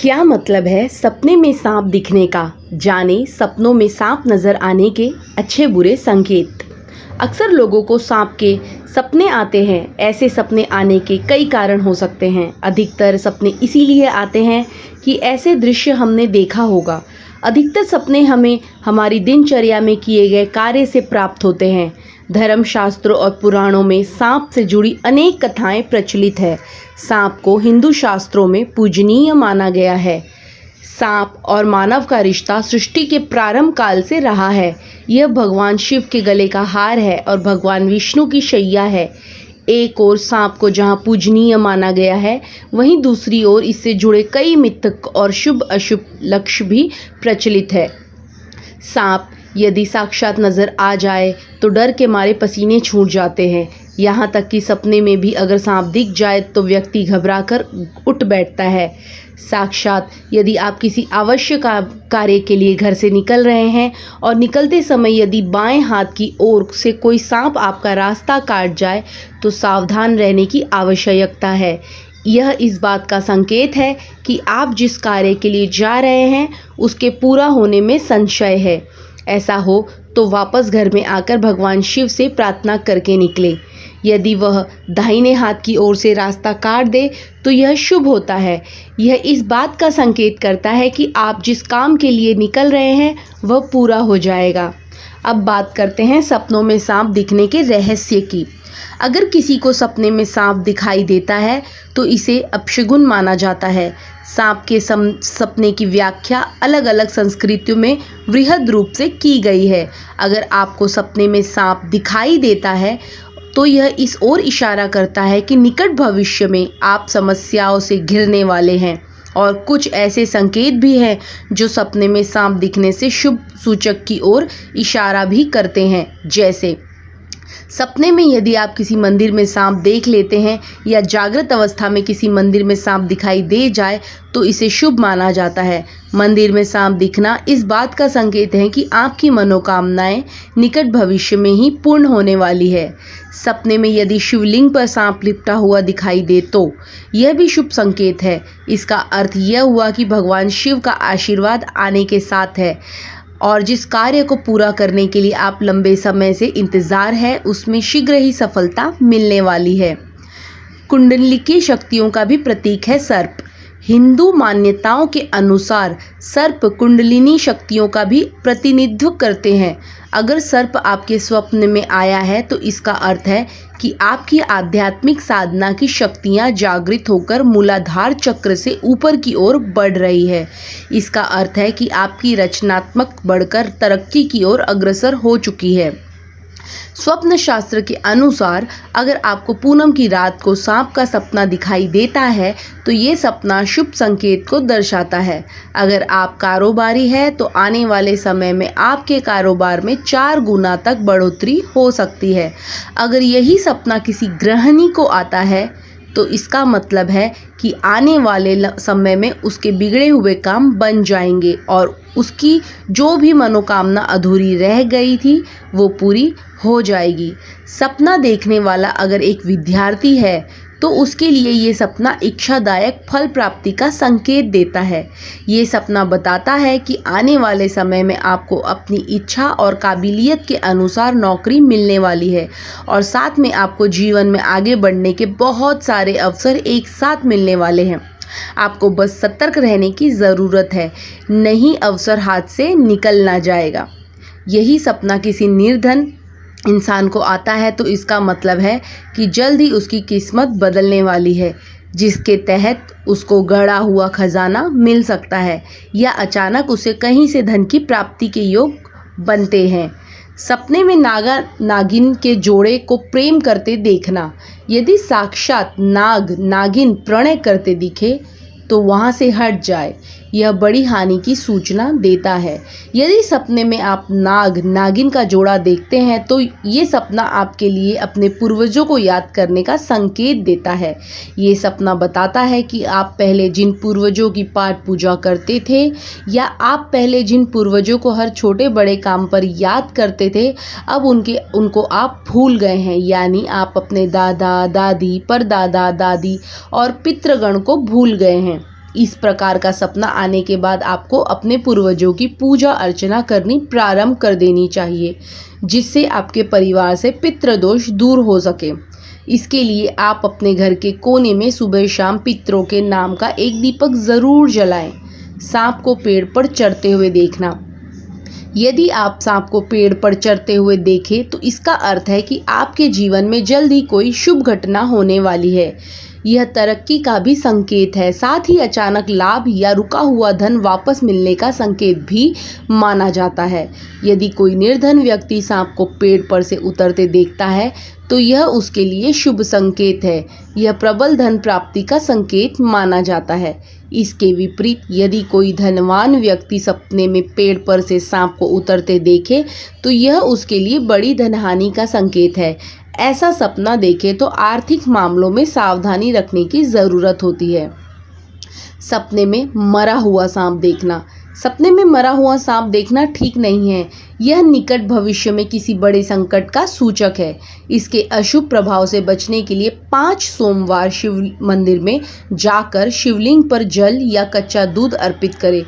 क्या मतलब है सपने में सांप दिखने का? जाने सपनों में सांप नजर आने के अच्छे बुरे संकेत। अक्सर लोगों को सांप के सपने आते हैं। ऐसे सपने आने के कई कारण हो सकते हैं। अधिकतर सपने इसीलिए आते हैं कि ऐसे दृश्य हमने देखा होगा। अधिकतर सपने हमें हमारी दिनचर्या में किए गए कार्य से प्राप्त होते हैं। धर्मशास्त्रों और पुराणों में सांप से जुड़ी अनेक कथाएं प्रचलित है। सांप को हिंदू शास्त्रों में पूजनीय माना गया है। सांप और मानव का रिश्ता सृष्टि के प्रारंभ काल से रहा है। यह भगवान शिव के गले का हार है और भगवान विष्णु की शैया है। एक ओर सांप को जहां पूजनीय माना गया है, वहीं दूसरी ओर इससे जुड़े कई मिथक और शुभ अशुभ लक्ष्य भी प्रचलित है। सांप यदि साक्षात नजर आ जाए तो डर के मारे पसीने छूट जाते हैं। यहाँ तक कि सपने में भी अगर सांप दिख जाए तो व्यक्ति घबराकर उठ बैठता है। साक्षात यदि आप किसी आवश्यक कार्य के लिए घर से निकल रहे हैं और निकलते समय यदि बाएं हाथ की ओर से कोई सांप आपका रास्ता काट जाए तो सावधान रहने की आवश्यकता है। यह इस बात का संकेत है कि आप जिस कार्य के लिए जा रहे हैं उसके पूरा होने में संशय है। ऐसा हो तो वापस घर में आकर भगवान शिव से प्रार्थना करके निकले। यदि वह दाहिने हाथ की ओर से रास्ता काट दे तो यह शुभ होता है। यह इस बात का संकेत करता है कि आप जिस काम के लिए निकल रहे हैं वह पूरा हो जाएगा। अब बात करते हैं सपनों में सांप दिखने के रहस्य की। अगर किसी को सपने में सांप दिखाई देता है तो इसे अपशगुन माना जाता है। सांप के सपने की व्याख्या अलग अलग संस्कृतियों में वृहद रूप से की गई है। अगर आपको सपने में सांप दिखाई देता है तो यह इस ओर इशारा करता है कि निकट भविष्य में आप समस्याओं से घिरने वाले हैं। और कुछ ऐसे संकेत भी हैं जो सपने में सांप दिखने से शुभ सूचक की ओर इशारा भी करते हैं। जैसे सपने में यदि आप किसी मंदिर में सांप देख लेते हैं या जागृत अवस्था में किसी मंदिर में सांप दिखाई दे जाए तो इसे शुभ माना जाता है। मंदिर में सांप दिखना इस बात का संकेत है कि आपकी मनोकामनाएं निकट भविष्य में ही पूर्ण होने वाली है। सपने में यदि शिवलिंग पर सांप लिपटा हुआ दिखाई दे तो यह भी शुभ संकेत है। इसका अर्थ यह हुआ कि भगवान शिव का आशीर्वाद आने के साथ है और जिस कार्य को पूरा करने के लिए आप लंबे समय से इंतजार है उसमें शीघ्र ही सफलता मिलने वाली है। कुंडलिनी शक्तियों का भी प्रतीक है सर्प। हिंदू मान्यताओं के अनुसार सर्प कुंडलिनी शक्तियों का भी प्रतिनिधित्व करते हैं। अगर सर्प आपके स्वप्न में आया है तो इसका अर्थ है कि आपकी आध्यात्मिक साधना की शक्तियां जागृत होकर मूलाधार चक्र से ऊपर की ओर बढ़ रही है। इसका अर्थ है कि आपकी रचनात्मक बढ़कर तरक्की की ओर अग्रसर हो चुकी है। स्वप्न शास्त्र के अनुसार अगर आपको पूनम की रात को सांप का सपना दिखाई देता है तो ये सपना शुभ संकेत को दर्शाता है। अगर आप कारोबारी है तो आने वाले समय में आपके कारोबार में 4 गुना तक बढ़ोतरी हो सकती है। अगर यही सपना किसी गृहिणी को आता है तो इसका मतलब है कि आने वाले समय में उसके बिगड़े हुए काम बन जाएंगे और उसकी जो भी मनोकामना अधूरी रह गई थी वो पूरी हो जाएगी। सपना देखने वाला अगर एक विद्यार्थी है तो उसके लिए ये सपना इच्छादायक फल प्राप्ति का संकेत देता है। ये सपना बताता है कि आने वाले समय में आपको अपनी इच्छा और काबिलियत के अनुसार नौकरी मिलने वाली है और साथ में आपको जीवन में आगे बढ़ने के बहुत सारे अवसर एक साथ मिलने वाले हैं। आपको बस सतर्क रहने की ज़रूरत है, नहीं अवसर हाथ से निकल ना जाएगा। यही सपना किसी निर्धन इंसान को आता है तो इसका मतलब है कि जल्द ही उसकी किस्मत बदलने वाली है, जिसके तहत उसको गड़ा हुआ खजाना मिल सकता है या अचानक उसे कहीं से धन की प्राप्ति के योग बनते हैं। सपने में नागा नागिन के जोड़े को प्रेम करते देखना। यदि साक्षात नाग नागिन प्रणय करते दिखे तो वहां से हट जाए, यह बड़ी हानि की सूचना देता है। यदि सपने में आप नाग नागिन का जोड़ा देखते हैं तो ये सपना आपके लिए अपने पूर्वजों को याद करने का संकेत देता है। ये सपना बताता है कि आप पहले जिन पूर्वजों की पाठ पूजा करते थे या आप पहले जिन पूर्वजों को हर छोटे बड़े काम पर याद करते थे अब उनको आप भूल गए हैं। यानी आप अपने दादा दादी परदादा दादी और पितृगण को भूल गए हैं। इस प्रकार का सपना आने के बाद आपको अपने पूर्वजों की पूजा अर्चना करनी प्रारंभ कर देनी चाहिए, जिससे आपके परिवार से पितृदोष दूर हो सके। इसके लिए आप अपने घर के कोने में सुबह शाम पितरों के नाम का एक दीपक जरूर जलाएं। सांप को पेड़ पर चढ़ते हुए देखना। यदि आप सांप को पेड़ पर चढ़ते हुए देखें तो इसका अर्थ है कि आपके जीवन में जल्द ही कोई शुभ घटना होने वाली है। यह तरक्की का भी संकेत है, साथ ही अचानक लाभ या रुका हुआ धन वापस मिलने का संकेत भी माना जाता है। यदि कोई निर्धन व्यक्ति सांप को पेड़ पर से उतरते देखता है तो यह उसके लिए शुभ संकेत है। यह प्रबल धन प्राप्ति का संकेत माना जाता है। इसके विपरीत यदि कोई धनवान व्यक्ति सपने में पेड़ पर से सांप को उतरते देखे तो यह उसके लिए बड़ी धनहानि का संकेत है। ऐसा सपना देखे तो आर्थिक मामलों में सावधानी रखने की ज़रूरत होती है। सपने में मरा हुआ सांप देखना। सपने में मरा हुआ सांप देखना ठीक नहीं है। यह निकट भविष्य में किसी बड़े संकट का सूचक है। इसके अशुभ प्रभाव से बचने के लिए 5 सोमवार शिव मंदिर में जाकर शिवलिंग पर जल या कच्चा दूध अर्पित करें।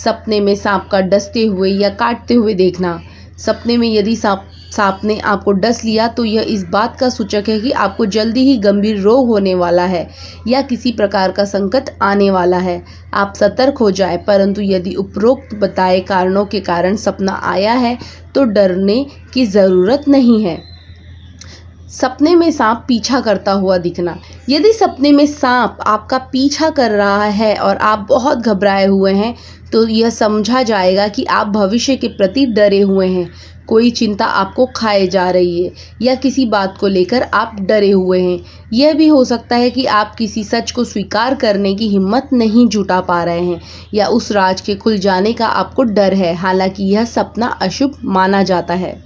सपने में सांप का डसते हुए या काटते हुए देखना। सपने में यदि सांप ने आपको डस लिया तो यह इस बात का सूचक है कि आपको जल्दी ही गंभीर रोग होने वाला है या किसी प्रकार का संकट आने वाला है। आप सतर्क हो जाएं, परंतु यदि उपरोक्त बताए कारणों के कारण सपना आया है तो डरने की ज़रूरत नहीं है। सपने में सांप पीछा करता हुआ दिखना। यदि सपने में सांप आपका पीछा कर रहा है और आप बहुत घबराए हुए हैं तो यह समझा जाएगा कि आप भविष्य के प्रति डरे हुए हैं। कोई चिंता आपको खाए जा रही है या किसी बात को लेकर आप डरे हुए हैं। यह भी हो सकता है कि आप किसी सच को स्वीकार करने की हिम्मत नहीं जुटा पा रहे हैं या उस राज के खुल जाने का आपको डर है। हालांकि यह सपना अशुभ माना जाता है।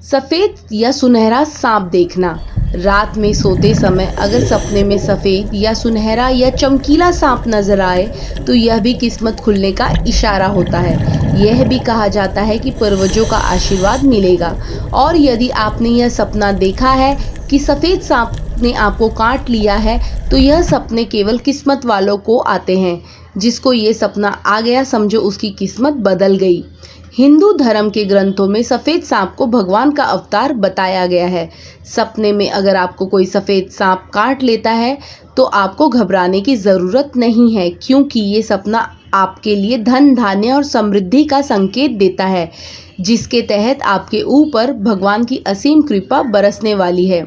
सफ़ेद या सुनहरा सांप देखना। रात में सोते समय अगर सपने में सफ़ेद या सुनहरा या चमकीला सांप नजर आए तो यह भी किस्मत खुलने का इशारा होता है। यह भी कहा जाता है कि पूर्वजों का आशीर्वाद मिलेगा। और यदि आपने यह सपना देखा है कि सफ़ेद सांप ने आपको काट लिया है तो यह सपने केवल किस्मत वालों को आते हैं। जिसको ये सपना आ गया समझो उसकी किस्मत बदल गई। हिंदू धर्म के ग्रंथों में सफ़ेद सांप को भगवान का अवतार बताया गया है। सपने में अगर आपको कोई सफ़ेद सांप काट लेता है तो आपको घबराने की ज़रूरत नहीं है, क्योंकि ये सपना आपके लिए धन धान्य और समृद्धि का संकेत देता है, जिसके तहत आपके ऊपर भगवान की असीम कृपा बरसने वाली है।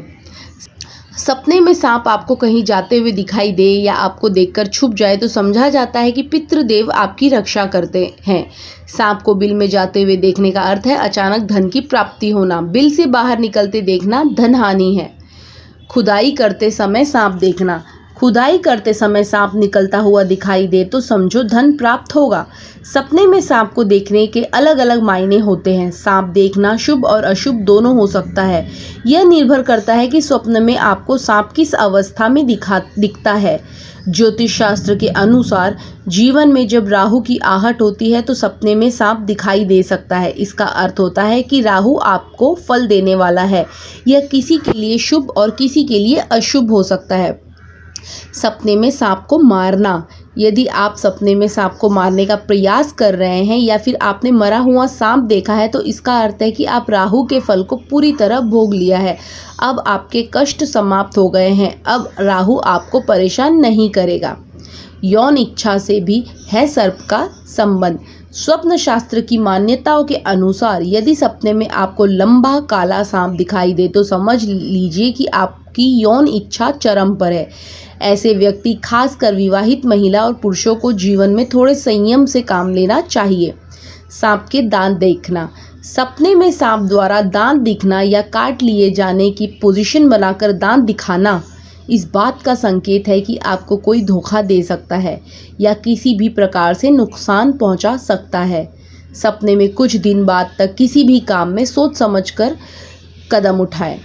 सपने में सांप आपको कहीं जाते हुए दिखाई दे या आपको देखकर छुप जाए तो समझा जाता है कि पितृदेव आपकी रक्षा करते हैं। सांप को बिल में जाते हुए देखने का अर्थ है अचानक धन की प्राप्ति होना। बिल से बाहर निकलते देखना धन हानि है। खुदाई करते समय सांप देखना। खुदाई करते समय सांप निकलता हुआ दिखाई दे तो समझो धन प्राप्त होगा। सपने में सांप को देखने के अलग अलग मायने होते हैं। सांप देखना शुभ और अशुभ दोनों हो सकता है। यह निर्भर करता है कि स्वप्न में आपको सांप किस अवस्था में दिखता है। ज्योतिष शास्त्र के अनुसार जीवन में जब राहु की आहट होती है तो सपने में सांप दिखाई दे सकता है। इसका अर्थ होता है कि राहु आपको फल देने वाला है। यह किसी के लिए शुभ और किसी के लिए अशुभ हो सकता है। सपने में सांप को मारना। यदि आप सपने में सांप को मारने का प्रयास कर रहे हैं या फिर आपने मरा हुआ सांप देखा है तो इसका अर्थ है कि आप राहु के फल को पूरी तरह भोग लिया है। अब आपके कष्ट समाप्त हो गए हैं। अब राहु आपको परेशान नहीं करेगा। यौन इच्छा से भी है सर्प का संबंध। स्वप्न शास्त्र की मान्यताओं के अनुसार यदि सपने में आपको लंबा काला सांप दिखाई दे तो समझ लीजिए कि आपकी यौन इच्छा चरम पर है। ऐसे व्यक्ति खासकर विवाहित महिला और पुरुषों को जीवन में थोड़े संयम से काम लेना चाहिए। सांप के दांत देखना। सपने में सांप द्वारा दांत दिखना या काट लिए जाने की पोजीशन बनाकर दांत दिखाना इस बात का संकेत है कि आपको कोई धोखा दे सकता है या किसी भी प्रकार से नुकसान पहुंचा सकता है। सपने में कुछ दिन बाद तक किसी भी काम में सोच समझकर कदम उठाएं।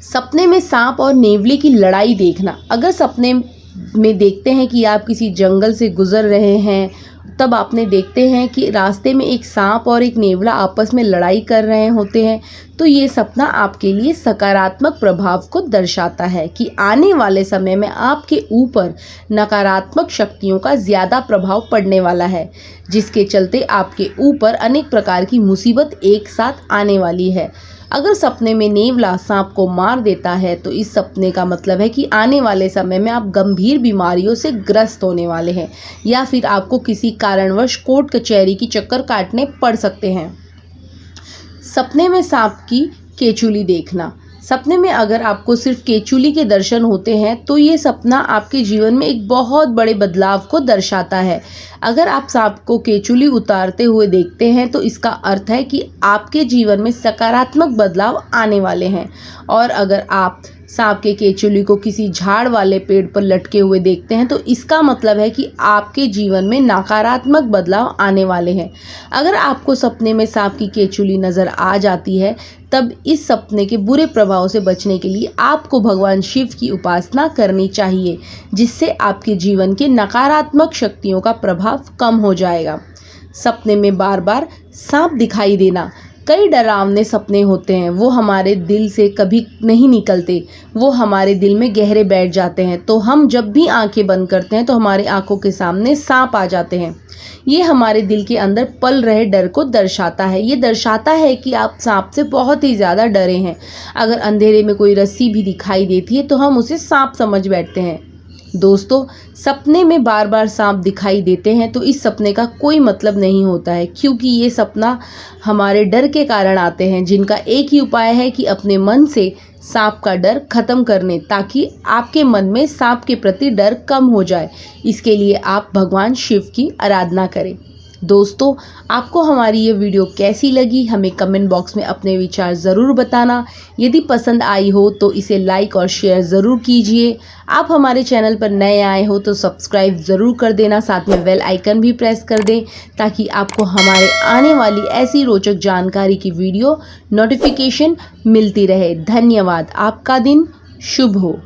सपने में सांप और नेवले की लड़ाई देखना। अगर सपने में देखते हैं कि आप किसी जंगल से गुजर रहे हैं तब आपने देखते हैं कि रास्ते में एक सांप और एक नेवला आपस में लड़ाई कर रहे होते हैं, तो ये सपना आपके लिए सकारात्मक प्रभाव को दर्शाता है कि आने वाले समय में आपके ऊपर नकारात्मक शक्तियों का ज़्यादा प्रभाव पड़ने वाला है, जिसके चलते आपके ऊपर अनेक प्रकार की मुसीबत एक साथ आने वाली है। अगर सपने में नेवला सांप को मार देता है तो इस सपने का मतलब है कि आने वाले समय में आप गंभीर बीमारियों से ग्रस्त होने वाले हैं, या फिर आपको किसी कारणवश कोर्ट कचहरी की चक्कर काटने पड़ सकते हैं। सपने में सांप की केचुली देखना। सपने में अगर आपको सिर्फ केचुली के दर्शन होते हैं तो ये सपना आपके जीवन में एक बहुत बड़े बदलाव को दर्शाता है। अगर आप सांप को केचुली उतारते हुए देखते हैं तो इसका अर्थ है कि आपके जीवन में सकारात्मक बदलाव आने वाले हैं। और अगर आप सांप के केचुली को किसी झाड़ वाले पेड़ पर लटके हुए देखते हैं तो इसका मतलब है कि आपके जीवन में नकारात्मक बदलाव आने वाले हैं। अगर आपको सपने में सांप की केचुली नज़र आ जाती है तब इस सपने के बुरे प्रभाव से बचने के लिए आपको भगवान शिव की उपासना करनी चाहिए, जिससे आपके जीवन के नकारात्मक शक्तियों का प्रभाव कम हो जाएगा। सपने में बार बार सांप दिखाई देना। कई डरावने सपने होते हैं, वो हमारे दिल से कभी नहीं निकलते, वो हमारे दिल में गहरे बैठ जाते हैं। तो हम जब भी आंखें बंद करते हैं तो हमारे आंखों के सामने सांप आ जाते हैं। ये हमारे दिल के अंदर पल रहे डर को दर्शाता है। ये दर्शाता है कि आप सांप से बहुत ही ज़्यादा डरे हैं। अगर अंधेरे में कोई रस्सी भी दिखाई देती है तो हम उसे सांप समझ बैठते हैं। दोस्तों, सपने में बार बार सांप दिखाई देते हैं तो इस सपने का कोई मतलब नहीं होता है, क्योंकि ये सपना हमारे डर के कारण आते हैं, जिनका एक ही उपाय है कि अपने मन से सांप का डर खत्म करने, ताकि आपके मन में सांप के प्रति डर कम हो जाए। इसके लिए आप भगवान शिव की आराधना करें। दोस्तों, आपको हमारी ये वीडियो कैसी लगी हमें कमेंट बॉक्स में अपने विचार ज़रूर बताना। यदि पसंद आई हो तो इसे लाइक और शेयर ज़रूर कीजिए। आप हमारे चैनल पर नए आए हो तो सब्सक्राइब ज़रूर कर देना, साथ में बेल आइकन भी प्रेस कर दें ताकि आपको हमारे आने वाली ऐसी रोचक जानकारी की वीडियो नोटिफिकेशन मिलती रहे। धन्यवाद। आपका दिन शुभ हो।